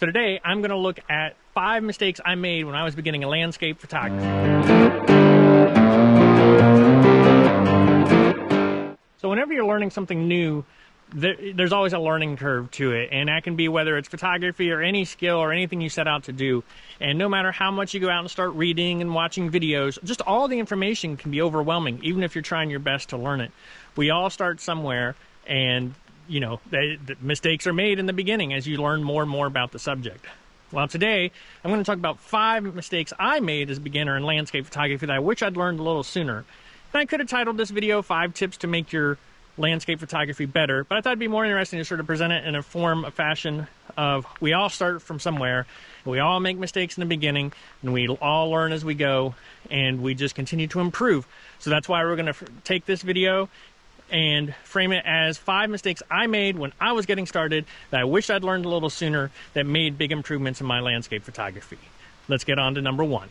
So today I'm going to look at 5 mistakes I made when I was beginning landscape photography. So whenever you're learning something new, there's always a learning curve to it, and that can be whether it's photography or any skill or anything you set out to do. And no matter how much you go out and start reading and watching videos, just all the information can be overwhelming, even if you're trying your best to learn it. We all start somewhere, and you know, the mistakes are made in the beginning as you learn more and more about the subject. Well, today I'm going to talk about 5 mistakes I made as a beginner in landscape photography that I wish I'd learned a little sooner. And I could have titled this video 5 tips to make your landscape photography better, but I thought it'd be more interesting to sort of present it in a form, a fashion of we all start from somewhere, we all make mistakes in the beginning, and we all learn as we go, and we just continue to improve. So that's why we're going to take this video and frame it as 5 mistakes I made when I was getting started that I wish I'd learned a little sooner that made big improvements in my landscape photography. Let's get on to number 1.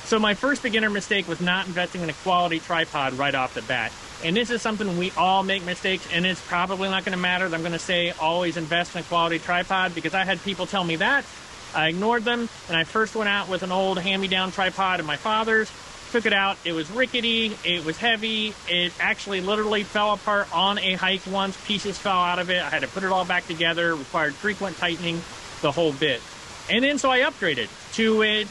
So my first beginner mistake was not investing in a quality tripod right off the bat. And this is something we all make mistakes, and it's probably not going to matter that I'm going to say always invest in a quality tripod, because I had people tell me that. I ignored them, and I first went out with an old hand-me-down tripod of my father's, took it out, it was rickety, it was heavy, it actually literally fell apart on a hike once, pieces fell out of it, I had to put it all back together, required frequent tightening, the whole bit. And then so I upgraded to a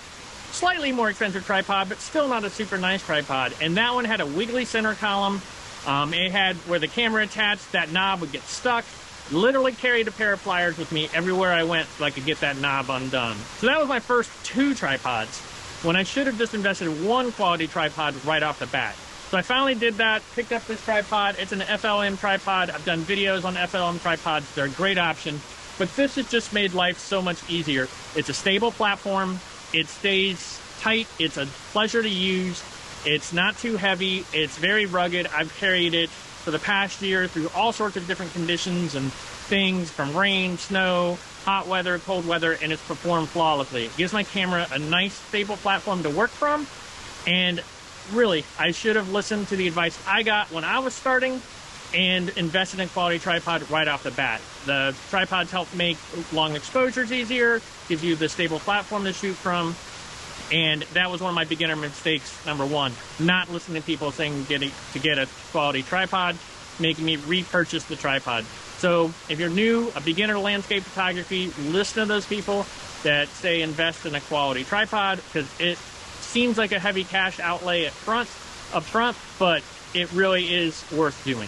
slightly more expensive tripod, but still not a super nice tripod. And that one had a wiggly center column. It had where the camera attached, that knob would get stuck. Literally carried a pair of pliers with me everywhere I went so I could get that knob undone. So that was my first 2 tripods, when I should have just invested in 1 quality tripod right off the bat. So I finally did that, picked up this tripod. It's an FLM tripod. I've done videos on FLM tripods. They're a great option. But this has just made life so much easier. It's a stable platform. It stays tight, it's a pleasure to use, it's not too heavy, it's very rugged. I've carried it for the past year through all sorts of different conditions and things, from rain, snow, hot weather, cold weather, and it's performed flawlessly. It gives my camera a nice, stable platform to work from, and really, I should have listened to the advice I got when I was starting and invested in a quality tripod right off the bat. The tripods help make long exposures easier, gives you the stable platform to shoot from, and that was one of my beginner mistakes, number 1. Not listening to people saying to get a quality tripod, making me repurchase the tripod. So if you're new, a beginner to landscape photography, listen to those people that say invest in a quality tripod, because it seems like a heavy cash outlay up front, but it really is worth doing.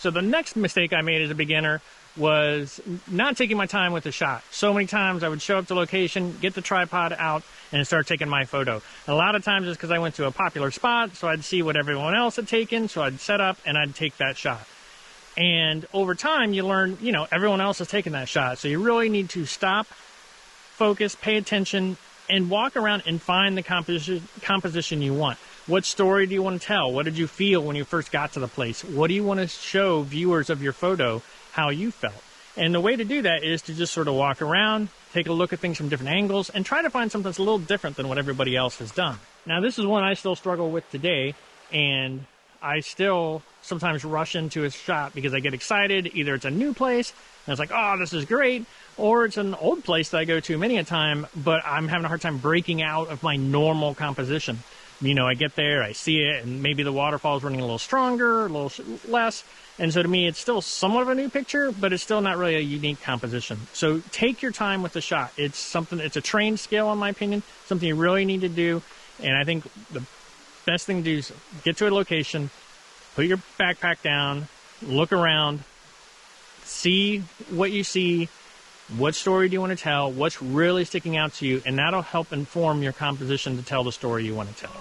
So the next mistake I made as a beginner was not taking my time with the shot. So many times I would show up to location, get the tripod out, and start taking my photo. And a lot of times it's because I went to a popular spot, so I'd see what everyone else had taken, so I'd set up and I'd take that shot. And over time you learn, you know, everyone else has taken that shot. So you really need to stop, focus, pay attention, and walk around and find the composition you want. What story do you want to tell? What did you feel when you first got to the place? What do you want to show viewers of your photo how you felt? And the way to do that is to just sort of walk around, take a look at things from different angles, and try to find something that's a little different than what everybody else has done. Now, this is one I still struggle with today, and I still sometimes rush into a shot because I get excited. Either it's a new place, and it's like, oh, this is great, or it's an old place that I go to many a time, but I'm having a hard time breaking out of my normal composition. You know, I get there, I see it, and maybe the waterfall is running a little stronger, a little less. And so to me, it's still somewhat of a new picture, but it's still not really a unique composition. So take your time with the shot. It's a trained skill, in my opinion, something you really need to do. And I think the best thing to do is get to a location, put your backpack down, look around, see what you see, What story do you want to tell? What's really sticking out to you? And that'll help inform your composition to tell the story you want to tell.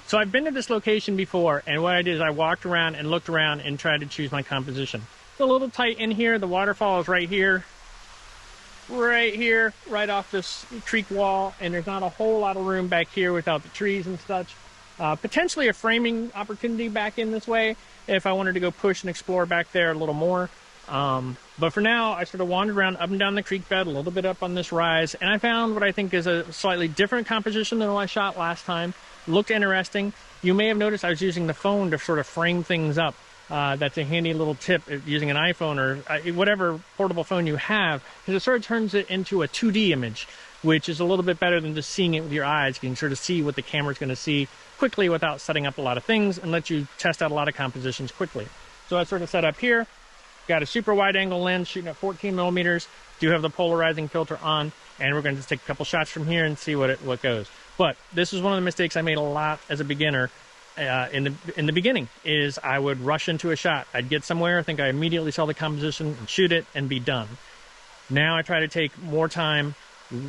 So I've been to this location before, and what I did is I walked around and looked around and tried to choose my composition. It's a little tight in here. The waterfall is right here, right off this creek wall, and there's not a whole lot of room back here without the trees and such. Potentially a framing opportunity back in this way if I wanted to go push and explore back there a little more. But for now, I sort of wandered around up and down the creek bed, a little bit up on this rise, and I found what I think is a slightly different composition than what I shot last time. Looked interesting. You may have noticed I was using the phone to sort of frame things up. That's a handy little tip using an iPhone or whatever portable phone you have, because it sort of turns it into a 2D image, which is a little bit better than just seeing it with your eyes. You can sort of see what the camera's going to see quickly without setting up a lot of things and let you test out a lot of compositions quickly. So I sort of set up here. Got a super wide angle lens shooting at 14 millimeters. Do have the polarizing filter on, and we're going to just take a couple shots from here and see what goes. But this is one of the mistakes I made a lot as a beginner in the beginning, is I would rush into a shot. I'd get somewhere, I think I immediately saw the composition and shoot it and be done. Now I try to take more time,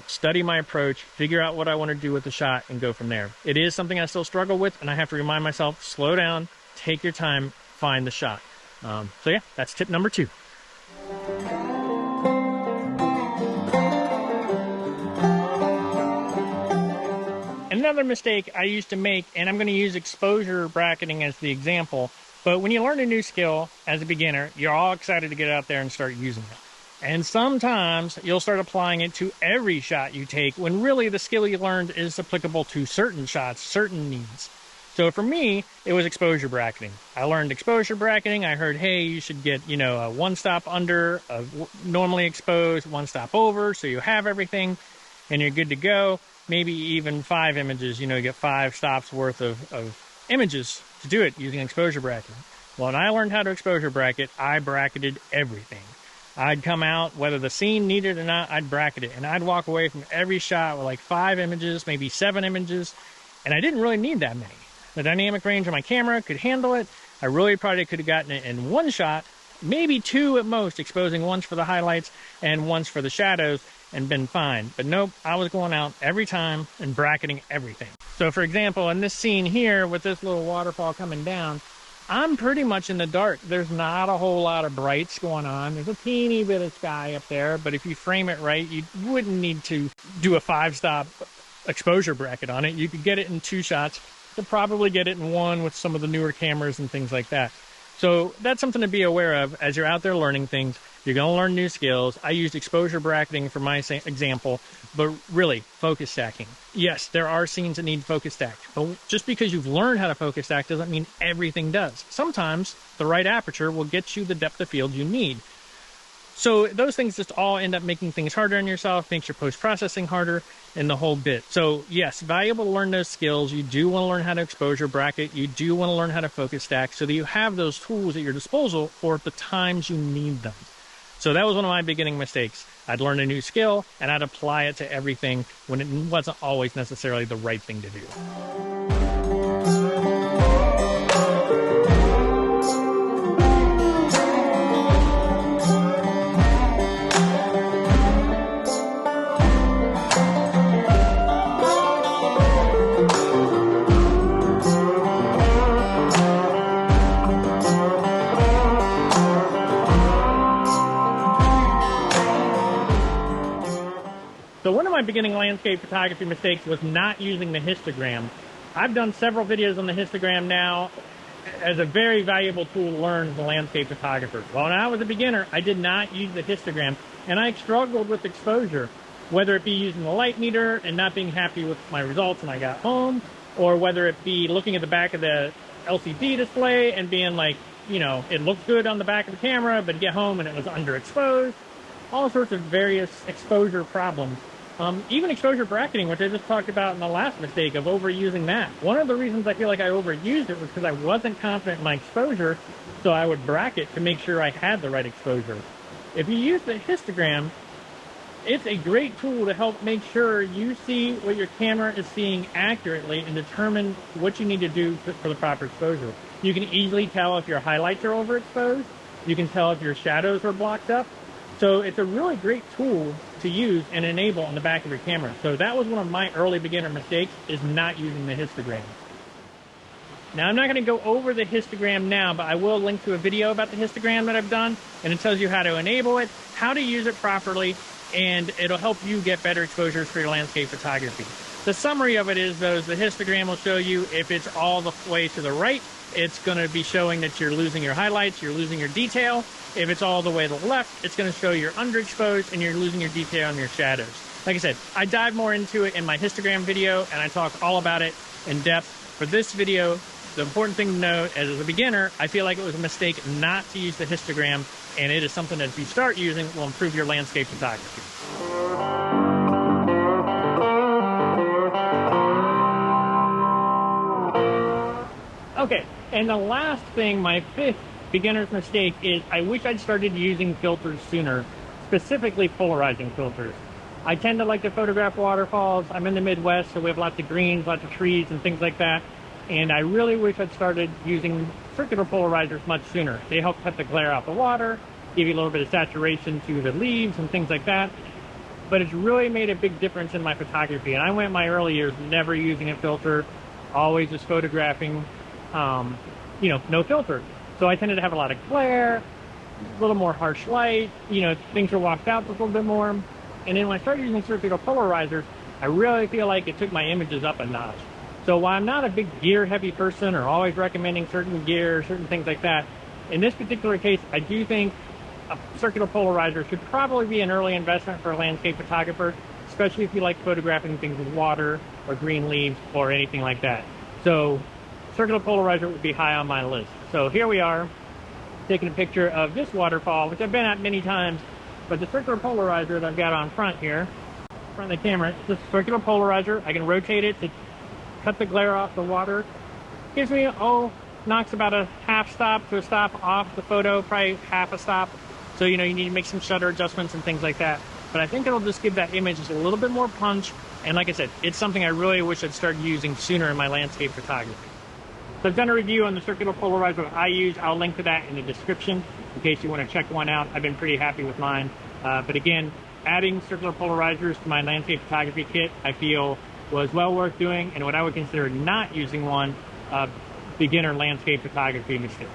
study my approach, figure out what I want to do with the shot, and go from there. It is something I still struggle with, and I have to remind myself, slow down, take your time, find the shot. So yeah, that's tip number 2. Another mistake I used to make, and I'm going to use exposure bracketing as the example, but when you learn a new skill as a beginner, you're all excited to get out there and start using it. And sometimes you'll start applying it to every shot you take, when really the skill you learned is applicable to certain shots, certain needs. So for me, it was exposure bracketing. I learned exposure bracketing. I heard, hey, you should get, a 1 stop under, normally exposed, 1 stop over, so you have everything and you're good to go. Maybe even 5 images, you get 5 stops worth of images to do it using exposure bracketing. Well, when I learned how to exposure bracket, I bracketed everything. I'd come out, whether the scene needed it or not, I'd bracket it. And I'd walk away from every shot with like 5 images, maybe 7 images, and I didn't really need that many. The dynamic range of my camera could handle it. I really probably could have gotten it in 1 shot, maybe 2 at most, exposing once for the highlights and once for the shadows, and been fine. But nope, I was going out every time and bracketing everything. So for example, in this scene here with this little waterfall coming down, I'm pretty much in the dark. There's not a whole lot of brights going on. There's a teeny bit of sky up there, but if you frame it right, you wouldn't need to do a 5-stop exposure bracket on it. You could get it in 2 shots. You could probably get it in 1 with some of the newer cameras and things like that. So that's something to be aware of as you're out there learning things. You're going to learn new skills. I used exposure bracketing for my example, but really, focus stacking. Yes, there are scenes that need focus stack, but just because you've learned how to focus stack doesn't mean everything does. Sometimes the right aperture will get you the depth of field you need. So those things just all end up making things harder on yourself, makes your post-processing harder, and the whole bit. So yes, valuable to learn those skills. You do want to learn how to exposure bracket. You do want to learn how to focus stack so that you have those tools at your disposal for the times you need them. So that was one of my beginning mistakes. I'd learn a new skill and I'd apply it to everything when it wasn't always necessarily the right thing to do. So one of my beginning landscape photography mistakes was not using the histogram. I've done several videos on the histogram now as a very valuable tool to learn as a landscape photographer. Well, when I was a beginner, I did not use the histogram, and I struggled with exposure, whether it be using the light meter and not being happy with my results when I got home, or whether it be looking at the back of the LCD display and being like, it looked good on the back of the camera, but get home and it was underexposed. all sorts of various exposure problems. Even exposure bracketing, which I just talked about in the last mistake of overusing that. One of the reasons I feel like I overused it was because I wasn't confident in my exposure, so I would bracket to make sure I had the right exposure. If you use the histogram, it's a great tool to help make sure you see what your camera is seeing accurately and determine what you need to do for the proper exposure. You can easily tell if your highlights are overexposed. You can tell if your shadows are blocked up. So it's a really great tool to use and enable on the back of your camera. So that was one of my early beginner mistakes, is not using the histogram. Now, I'm not going to go over the histogram now, but I will link to a video about the histogram that I've done, and it tells you how to enable it, how to use it properly, and it'll help you get better exposures for your landscape photography. The summary of it is, though, the histogram will show you if it's all the way to the right, it's going to be showing that you're losing your highlights, you're losing your detail. If it's all the way to the left, it's going to show you're underexposed and you're losing your detail and your shadows. Like I said, I dive more into it in my histogram video, and I talk all about it in depth. For this video, the important thing to note, as a beginner, I feel like it was a mistake not to use the histogram, and it is something that if you start using will improve your landscape photography. Okay, and the last thing, my fifth beginner's mistake, is I wish I'd started using filters sooner, specifically polarizing filters. I tend to like to photograph waterfalls. I'm in the Midwest, so we have lots of greens, lots of trees and things like that. And I really wish I'd started using circular polarizers much sooner. They help cut the glare out the water, give you a little bit of saturation to the leaves and things like that. But it's really made a big difference in my photography. And I went my early years never using a filter, always just photographing, no filter. So I tended to have a lot of glare, a little more harsh light, things were washed out just a little bit more. And then when I started using circular polarizers, I really feel like it took my images up a notch. So while I'm not a big gear heavy person or always recommending certain gear, certain things like that, in this particular case, I do think a circular polarizer should probably be an early investment for a landscape photographer, especially if you like photographing things with water or green leaves or anything like that. So circular polarizer would be high on my list. So here we are, taking a picture of this waterfall, which I've been at many times, but the circular polarizer that I've got on front here, front of the camera, it's a circular polarizer. I can rotate it to cut the glare off the water. Gives me, knocks about a half stop to a stop off the photo, probably half a stop. So, you need to make some shutter adjustments and things like that. But I think it'll just give that image just a little bit more punch. And like I said, it's something I really wish I'd started using sooner in my landscape photography. So I've done a review on the circular polarizer I use. I'll link to that in the description in case you want to check one out. I've been pretty happy with mine. But again, adding circular polarizers to my landscape photography kit, I feel was well worth doing, and what I would consider not using one, beginner landscape photography mistake.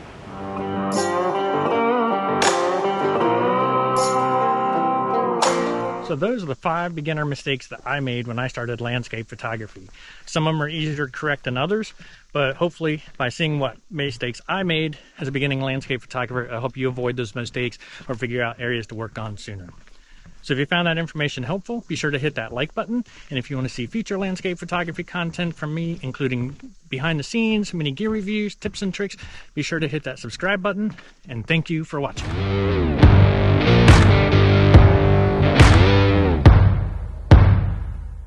So those are the 5 beginner mistakes that I made when I started landscape photography. Some of them are easier to correct than others, but hopefully by seeing what mistakes I made as a beginning landscape photographer, I'll help you avoid those mistakes or figure out areas to work on sooner. So if you found that information helpful, be sure to hit that like button. And if you want to see future landscape photography content from me, including behind the scenes, mini gear reviews, tips and tricks, be sure to hit that subscribe button. And thank you for watching.